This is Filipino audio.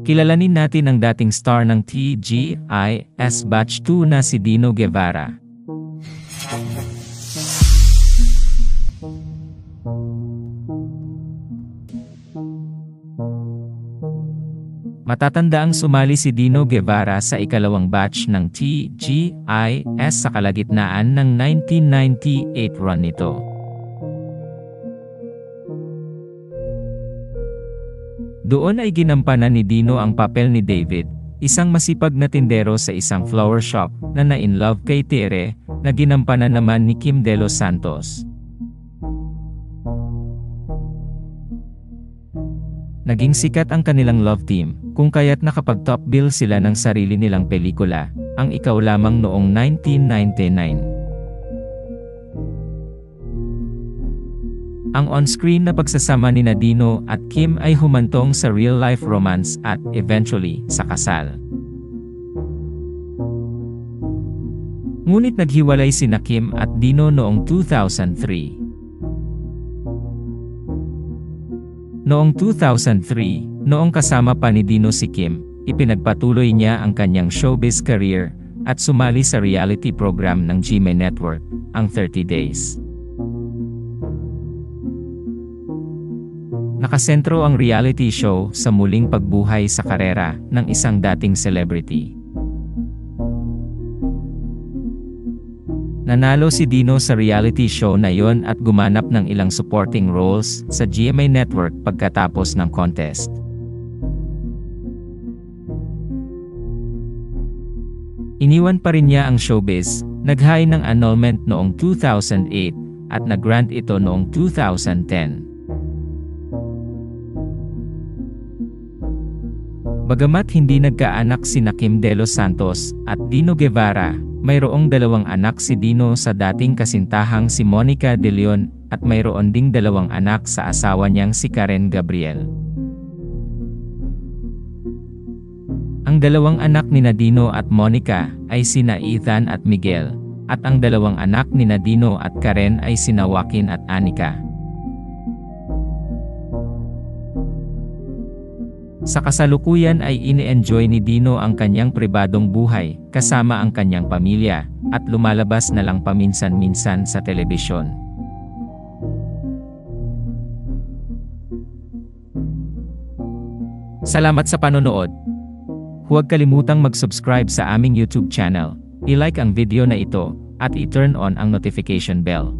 Kilalanin natin ang dating star ng TGIS Batch 2 na si Dino Guevara. Matatandaang sumali si Dino Guevara sa ikalawang batch ng TGIS sa kalagitnaan ng 1998 run nito. Doon ay ginampanan ni Dino ang papel ni David, isang masipag na tindero sa isang flower shop na na-inlove kay Tere, na ginampanan naman ni Kim De Los Santos. Naging sikat ang kanilang love team, kung kaya't nakapag-top bill sila ng sarili nilang pelikula, ang Ikaw Lamang noong 1999. Ang on-screen na pagsasama ni Dino at Kim ay humantong sa real-life romance at, eventually, sa kasal. Ngunit naghiwalay sina Kim at Dino noong 2003. Noong 2003, noong kasama pa ni Dino si Kim, ipinagpatuloy niya ang kanyang showbiz career at sumali sa reality program ng GMA Network, ang 30 Days. Nakasentro ang reality show sa muling pagbuhay sa karera ng isang dating celebrity. Nanalo si Dino sa reality show na yon at gumanap ng ilang supporting roles sa GMA Network pagkatapos ng contest. Iniwan pa rin niya ang showbiz, nag-high ng annulment noong 2008 at nag-grant ito noong 2010. Bagamat hindi nagkaanak sina Kim De Los Santos at Dino Guevara, mayroong dalawang anak si Dino sa dating kasintahang si Monica De Leon at mayroon ding dalawang anak sa asawa niyang si Karen Gabriel. Ang dalawang anak ni Dino at Monica ay sina Ethan at Miguel, at ang dalawang anak ni Dino at Karen ay sina Joaquin at Anika. Sa kasalukuyan ay ini-enjoy ni Dino ang kanyang pribadong buhay, kasama ang kanyang pamilya, at lumalabas na lang paminsan-minsan sa telebisyon. Salamat sa panonood. Huwag kalimutang mag-subscribe sa aming YouTube channel, i-like ang video na ito, at i-turn on ang notification bell.